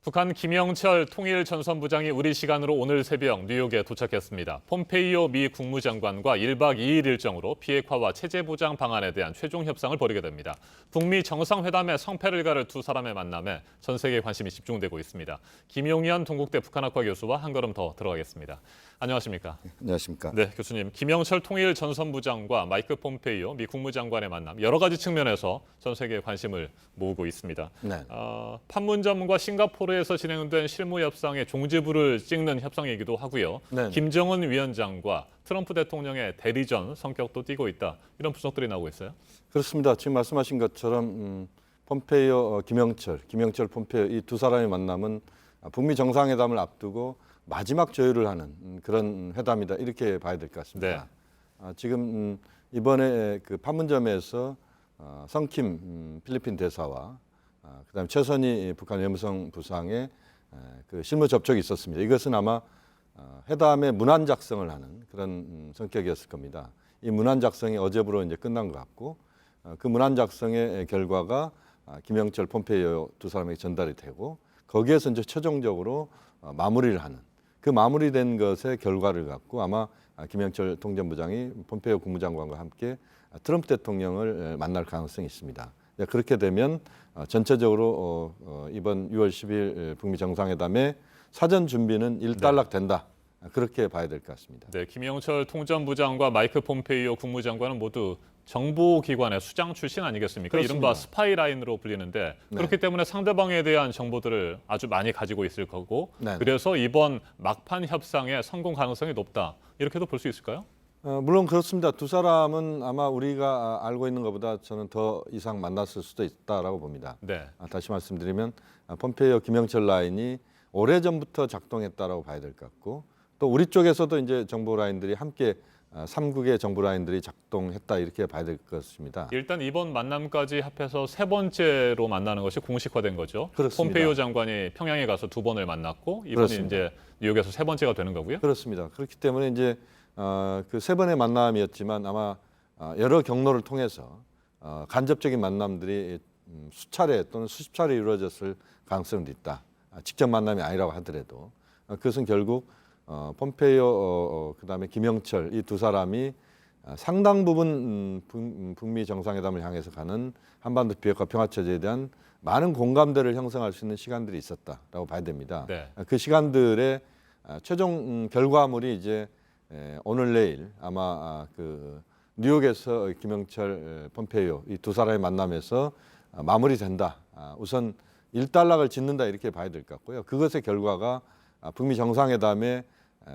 북한 김영철 통일전선부장이 우리 시간으로 오늘 새벽 뉴욕에 도착했습니다. 폼페이오 미 국무장관과 1박 2일 일정으로 비핵화와 체제 보장 방안에 대한 최종 협상을 벌이게 됩니다. 북미 정상회담의 성패를 가를 두 사람의 만남에 전 세계 관심이 집중되고 있습니다. 김용현 동국대 북한학과 교수와 한 걸음 더 들어가겠습니다. 안녕하십니까? 안녕하십니까? 네, 교수님. 김영철 통일전선부장과 마이크 폼페이오 미 국무장관의 만남 여러 가지 측면에서 전 세계의 관심을 모으고 있습니다. 네. 판문점과 싱가포르에서 진행된 실무 협상의 종지부를 찍는 협상이기도 하고요. 네. 김정은 위원장과 트럼프 대통령의 대리전 성격도 띠고 있다. 이런 분석들이 나오고 있어요. 그렇습니다. 지금 말씀하신 것처럼 폼페이오, 김영철 폼페이오 이 두 사람의 만남은 북미 정상회담을 앞두고 마지막 조율을 하는 그런 회담이다 이렇게 봐야 될 것 같습니다. 지금 이번에 그 판문점에서 성킴 필리핀 대사와 그다음에 최선희 북한 외무성 부상의 그 실무 접촉이 있었습니다. 이것은 아마 회담의 문안 작성을 하는 그런 성격이었을 겁니다. 이 문안 작성이 어제부로 이제 끝난 것 같고 그 문안 작성의 결과가 김영철 폼페이오 두 사람에게 전달이 되고 거기에서 이제 최종적으로 마무리를 하는 그 마무리된 것의 결과를 갖고 아마 김영철 통전부장이 폼페이오 국무장관과 함께 트럼프 대통령을 만날 가능성이 있습니다. 그렇게 되면 전체적으로 이번 6월 10일 북미 정상회담의 사전 준비는 일단락된다. 그렇게 봐야 될 것 같습니다. 네, 김영철 통전부장과 마이크 폼페이오 국무장관은 모두 정보기관의 수장 출신 아니겠습니까? 그렇습니다. 이른바 스파이 라인으로 불리는데 그렇기 때문에 상대방에 대한 정보들을 아주 많이 가지고 있을 거고 네. 그래서 이번 막판 협상의 성공 가능성이 높다. 이렇게도 볼 수 있을까요? 물론 그렇습니다. 두 사람은 아마 우리가 알고 있는 것보다 저는 더 이상 만났을 수도 있다라고 봅니다. 네. 다시 말씀드리면 폼페이오 김영철 라인이 오래전부터 작동했다라고 봐야 될 것 같고 또 우리 쪽에서도 이제 정보 라인들이 함께 3국의 정보 라인들이 작동했다 이렇게 봐야 될 것입니다. 일단 이번 만남까지 합해서 세 번째로 만나는 것이 공식화된 거죠. 그렇습니다. 폼페이오 장관이 평양에 가서 두 번을 만났고 이번이 그렇습니다. 이제 뉴욕에서 세 번째가 되는 거고요. 그렇습니다. 그렇기 때문에 이제 그 세 번의 만남이었지만 아마 여러 경로를 통해서 간접적인 만남들이 수차례 또는 수십 차례 이루어졌을 가능성도 있다. 직접 만남이 아니라고 하더라도 그것은 결국 폼페이오 그다음에 김영철 이 두 사람이 상당 부분 북미 정상회담을 향해서 가는 한반도 비핵화 평화 체제에 대한 많은 공감대를 형성할 수 있는 시간들이 있었다라고 봐야 됩니다. 네. 그 시간들의 최종 결과물이 이제 오늘 내일 아마 그 뉴욕에서 김영철 폼페이오 이 두 사람의 만남에서 마무리된다. 우선 일단락을 짓는다 이렇게 봐야 될 것 같고요. 그것의 결과가 북미 정상회담의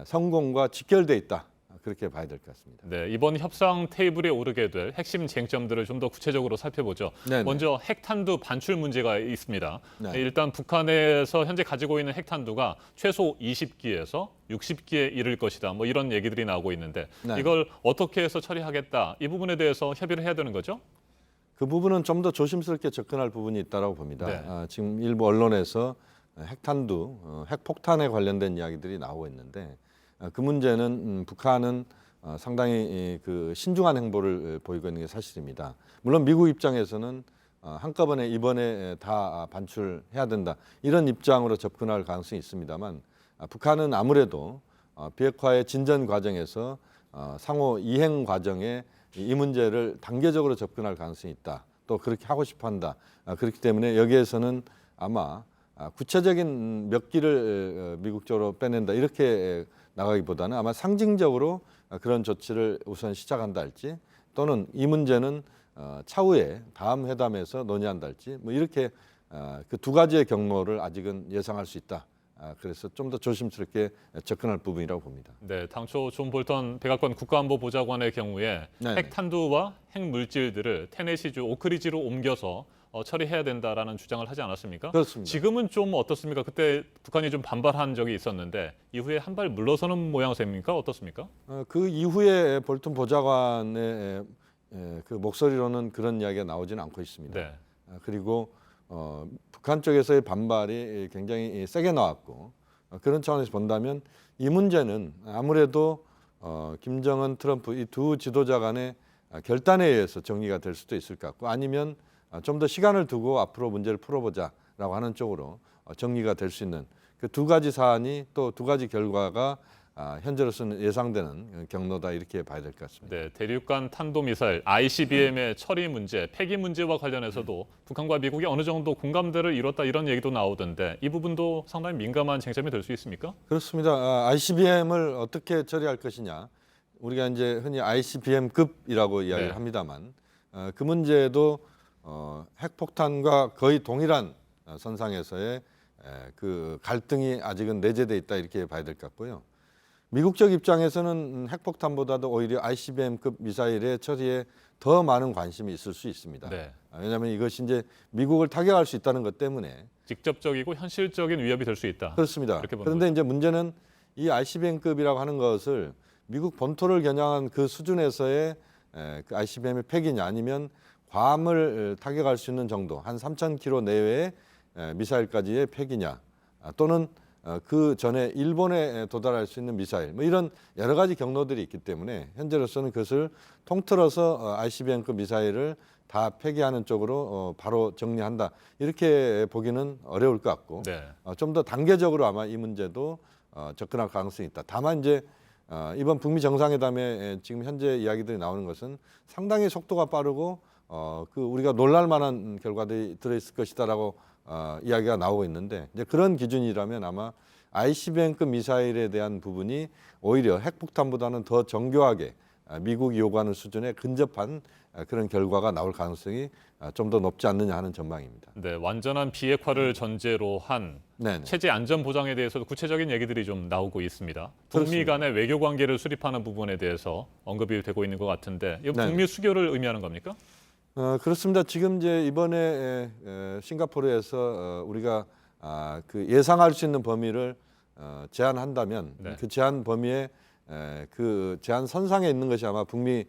성공과 직결돼 있다. 그렇게 봐야 될 것 같습니다. 네, 이번 협상 테이블에 오르게 될 핵심 쟁점들을 좀 더 구체적으로 살펴보죠. 네네. 먼저 핵탄두 반출 문제가 있습니다. 네. 일단 북한에서 현재 가지고 있는 핵탄두가 최소 20기에서 60기에 이를 것이다. 뭐 이런 얘기들이 나오고 있는데 네. 이걸 어떻게 해서 처리하겠다. 이 부분에 대해서 협의를 해야 되는 거죠? 그 부분은 좀 더 조심스럽게 접근할 부분이 있다고 봅니다. 네. 지금 일부 언론에서 핵탄두, 핵폭탄에 관련된 이야기들이 나오고 있는데 그 문제는 북한은 상당히 그 신중한 행보를 보이고 있는 게 사실입니다. 물론 미국 입장에서는 한꺼번에 이번에 다 반출해야 된다 이런 입장으로 접근할 가능성이 있습니다만 북한은 아무래도 비핵화의 진전 과정에서 상호 이행 과정에 이 문제를 단계적으로 접근할 가능성이 있다. 또 그렇게 하고 싶어한다. 그렇기 때문에 여기에서는 아마 구체적인 몇 기를 미국 쪽으로 빼낸다 이렇게 나가기보다는 아마 상징적으로 그런 조치를 우선 시작한다 할지 또는 이 문제는 차후에 다음 회담에서 논의한다 할지 뭐 이렇게 그 두 가지의 경로를 아직은 예상할 수 있다. 그래서 좀 더 조심스럽게 접근할 부분이라고 봅니다. 네, 당초 존 볼턴 백악관 국가안보보좌관의 경우에 네네. 핵탄두와 핵물질들을 테네시주 오크리지로 옮겨서 처리해야 된다라는 주장을 하지 않았습니까? 그렇습니다. 지금은 좀 어떻습니까? 그때 북한이 좀 반발한 적이 있었는데 이후에 한 발 물러서는 모양새입니까? 어떻습니까? 그 이후에 볼튼 보좌관의 그 목소리로는 그런 이야기가 나오지는 않고 있습니다. 네. 그리고 북한 쪽에서의 반발이 굉장히 세게 나왔고 그런 차원에서 본다면 이 문제는 아무래도 김정은, 트럼프 이 두 지도자 간의 결단에 의해서 정리가 될 수도 있을 것 같고 아니면 좀 더 시간을 두고 앞으로 문제를 풀어보자라고 하는 쪽으로 정리가 될 수 있는 그 두 가지 사안이 또 두 가지 결과가 현재로서는 예상되는 경로다 이렇게 봐야 될 것 같습니다. 네, 대륙간 탄도미사일 ICBM의 처리 문제, 폐기 문제와 관련해서도 북한과 미국이 어느 정도 공감대를 이뤘다 이런 얘기도 나오던데 이 부분도 상당히 민감한 쟁점이 될 수 있습니까? 그렇습니다. ICBM을 어떻게 처리할 것이냐. 우리가 이제 흔히 ICBM급이라고 이야기를 네. 합니다만 그 문제도 핵폭탄과 거의 동일한 선상에서의 그 갈등이 아직은 내재돼 있다 이렇게 봐야 될 것 같고요. 미국적 입장에서는 핵폭탄보다도 오히려 ICBM급 미사일의 처리에 더 많은 관심이 있을 수 있습니다. 네. 왜냐하면 이것이 이제 미국을 타격할 수 있다는 것 때문에 직접적이고 현실적인 위협이 될 수 있다. 그렇습니다. 이렇게 보는 그런데 이제 문제는 이 ICBM급이라고 하는 것을 미국 본토를 겨냥한 그 수준에서의 그 ICBM의 폐기냐 아니면 괌을 타격할 수 있는 정도 한 3,000km 내외의 미사일까지의 폐기냐 또는 그 전에 일본에 도달할 수 있는 미사일 뭐 이런 여러 가지 경로들이 있기 때문에 현재로서는 그것을 통틀어서 ICBM급 미사일을 다 폐기하는 쪽으로 바로 정리한다 이렇게 보기는 어려울 것 같고 네. 좀 더 단계적으로 아마 이 문제도 접근할 가능성이 있다. 다만 이제 이번 북미 정상회담에 지금 현재 이야기들이 나오는 것은 상당히 속도가 빠르고 그 우리가 놀랄 만한 결과들이 들어있을 것이다라고 이야기가 나오고 있는데 이제 그런 기준이라면 아마 ICBM급 미사일에 대한 부분이 오히려 핵폭탄보다는 더 정교하게 미국이 요구하는 수준에 근접한 그런 결과가 나올 가능성이 좀 더 높지 않느냐 하는 전망입니다. 네, 완전한 비핵화를 전제로 한 네네. 체제 안전 보장에 대해서도 구체적인 얘기들이 좀 나오고 있습니다. 북미 그렇습니다. 간의 외교 관계를 수립하는 부분에 대해서 언급이 되고 있는 것 같은데 이 네네. 북미 수교를 의미하는 겁니까? 그렇습니다. 지금 이제 이번에 싱가포르에서 우리가 그 예상할 수 있는 범위를 제한한다면 네. 그 제한 범위에 그 제한 선상에 있는 것이 아마 북미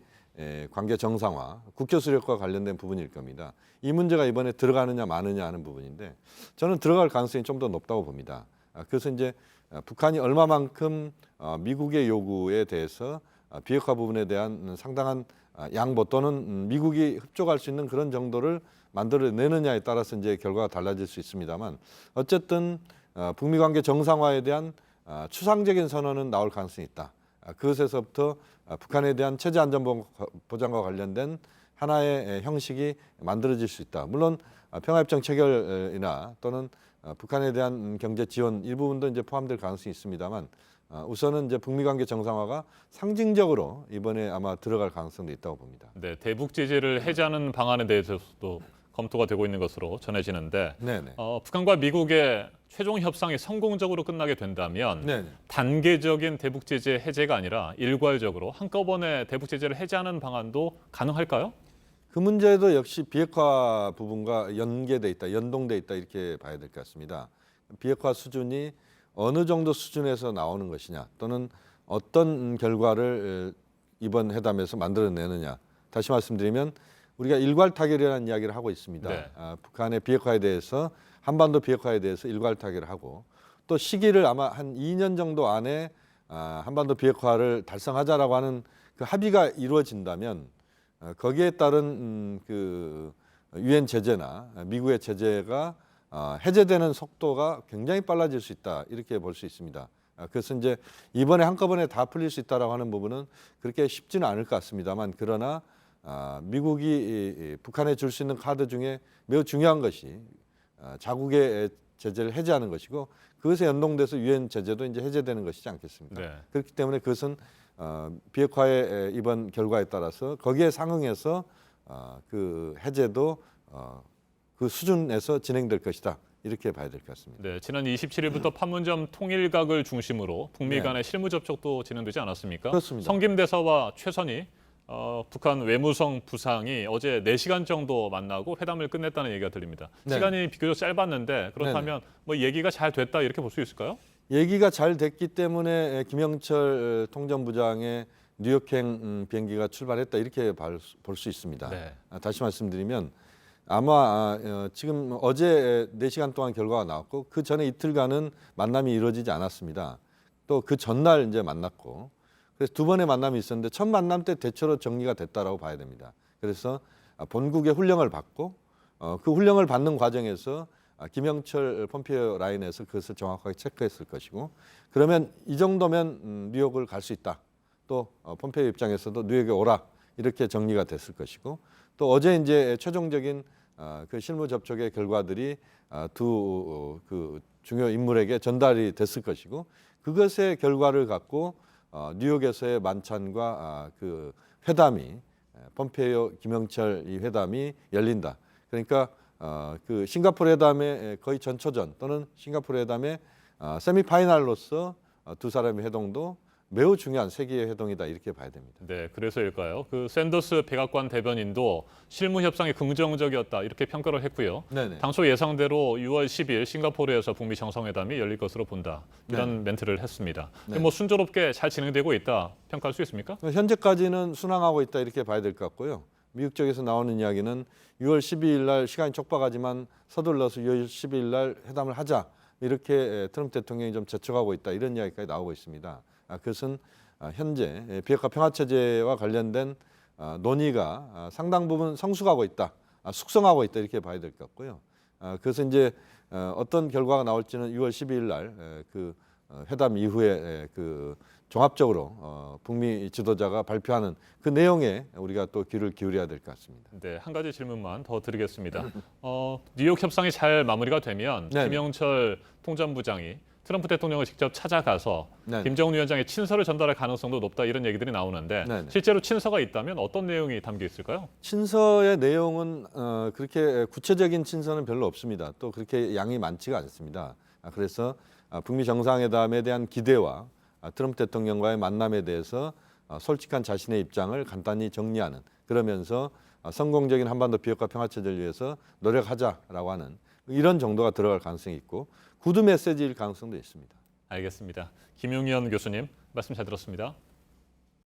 관계 정상화, 국교 수력과 관련된 부분일 겁니다. 이 문제가 이번에 들어가느냐 마느냐 하는 부분인데 저는 들어갈 가능성이 좀 더 높다고 봅니다. 그래서 이제 북한이 얼마만큼 미국의 요구에 대해서 비핵화 부분에 대한 상당한 양보 또는 미국이 흡족할 수 있는 그런 정도를 만들어내느냐에 따라서 이제 결과가 달라질 수 있습니다만 어쨌든 북미 관계 정상화에 대한 추상적인 선언은 나올 가능성이 있다. 그것에서부터 북한에 대한 체제 안전 보장과 관련된 하나의 형식이 만들어질 수 있다. 물론 평화협정 체결이나 또는 북한에 대한 경제 지원 일부분도 이제 포함될 가능성이 있습니다만 우선은 이제 북미 관계 정상화가 상징적으로 이번에 아마 들어갈 가능성도 있다고 봅니다. 네, 대북 제재를 해제하는 방안에 대해서도 검토가 되고 있는 것으로 전해지는데 네네. 북한과 미국의 최종 협상이 성공적으로 끝나게 된다면 네네. 단계적인 대북 제재 해제가 아니라 일괄적으로 한꺼번에 대북 제재를 해제하는 방안도 가능할까요? 그 문제도 역시 비핵화 부분과 연계돼 있다, 연동돼 있다 이렇게 봐야 될 것 같습니다. 비핵화 수준이 어느 정도 수준에서 나오는 것이냐 또는 어떤 결과를 이번 회담에서 만들어내느냐. 다시 말씀드리면 우리가 일괄 타결이라는 이야기를 하고 있습니다. 네. 북한의 비핵화에 대해서 한반도 비핵화에 대해서 일괄 타결을 하고 또 시기를 아마 한 2년 정도 안에 한반도 비핵화를 달성하자라고 하는 그 합의가 이루어진다면 거기에 따른 그 유엔 제재나 미국의 제재가 해제되는 속도가 굉장히 빨라질 수 있다 이렇게 볼 수 있습니다. 그래서 이제 이번에 한꺼번에 다 풀릴 수 있다라고 하는 부분은 그렇게 쉽지는 않을 것 같습니다만 그러나 미국이 북한에 줄 수 있는 카드 중에 매우 중요한 것이 자국의 제재를 해제하는 것이고 그것에 연동돼서 유엔 제재도 이제 해제되는 것이지 않겠습니까? 네. 그렇기 때문에 그것은 비핵화의 이번 결과에 따라서 거기에 상응해서 그 해제도 그 수준에서 진행될 것이다. 이렇게 봐야 될 것 같습니다. 네, 지난 27일부터 판문점 통일각을 중심으로 북미 네. 간의 실무 접촉도 진행되지 않았습니까? 그렇습니다. 성김 대사와 최선희 북한 외무성 부상이 어제 4시간 정도 만나고 회담을 끝냈다는 얘기가 들립니다. 네. 시간이 비교적 짧았는데 그렇다면 뭐 얘기가 잘 됐다 이렇게 볼 수 있을까요? 얘기가 잘 됐기 때문에 김영철 통전부장의 뉴욕행 비행기가 출발했다 이렇게 볼 수 있습니다. 네. 다시 말씀드리면 아마 지금 어제 4시간 동안 결과가 나왔고 그 전에 이틀간은 만남이 이루어지지 않았습니다. 또 그 전날 이제 만났고 그래서 두 번의 만남이 있었는데 첫 만남 때 대체로 정리가 됐다라고 봐야 됩니다. 그래서 본국의 훈령을 받고 그 훈령을 받는 과정에서 김영철 폼페이오 라인에서 그것을 정확하게 체크했을 것이고 그러면 이 정도면 뉴욕을 갈 수 있다. 또 폼페이오 입장에서도 뉴욕에 오라 이렇게 정리가 됐을 것이고 또 어제 이제 최종적인 그 실무 접촉의 결과들이 두 그 중요 인물에게 전달이 됐을 것이고 그것의 결과를 갖고 뉴욕에서의 만찬과 그 회담이 폼페이오 김영철 이 회담이 열린다. 그러니까 그 싱가포르 회담의 거의 전초전 또는 싱가포르 회담의 세미파이널로서 두 사람의 회동도 매우 중요한 세계의 회동이다 이렇게 봐야 됩니다. 네, 그래서일까요? 그 샌더스 백악관 대변인도 실무 협상이 긍정적이었다 이렇게 평가를 했고요. 네네. 당초 예상대로 6월 10일 싱가포르에서 북미 정상회담이 열릴 것으로 본다 이런 멘트를 했습니다. 네. 뭐 순조롭게 잘 진행되고 있다 평가할 수 있습니까? 현재까지는 순항하고 있다 이렇게 봐야 될 것 같고요. 미국 쪽에서 나오는 이야기는 6월 12일 날 시간이 촉박하지만 서둘러서 6월 12일 날 회담을 하자 이렇게 트럼프 대통령이 좀 재촉하고 있다 이런 이야기까지 나오고 있습니다. 그것은 현재 비핵화 평화체제와 관련된 논의가 상당 부분 성숙하고 있다, 숙성하고 있다 이렇게 봐야 될 것 같고요. 그래서 이제 어떤 결과가 나올지는 6월 12일 날 그 회담 이후에 그 종합적으로 북미 지도자가 발표하는 그 내용에 우리가 또 귀를 기울여야 될 것 같습니다. 네, 한 가지 질문만 더 드리겠습니다. 뉴욕 협상이 잘 마무리가 되면 네네. 김영철 통전부장이 트럼프 대통령을 직접 찾아가서 네네. 김정은 위원장의 친서를 전달할 가능성도 높다 이런 얘기들이 나오는데 네네. 실제로 친서가 있다면 어떤 내용이 담겨 있을까요? 친서의 내용은 그렇게 구체적인 친서는 별로 없습니다. 또 그렇게 양이 많지가 않습니다. 그래서 북미 정상회담에 대한 기대와 트럼프 대통령과의 만남에 대해서 솔직한 자신의 입장을 간단히 정리하는 그러면서 성공적인 한반도 비핵화 평화체제를 위해서 노력하자라고 하는 이런 정도가 들어갈 가능성이 있고 구두 메시지일 가능성도 있습니다. 알겠습니다. 김용현 교수님 말씀 잘 들었습니다.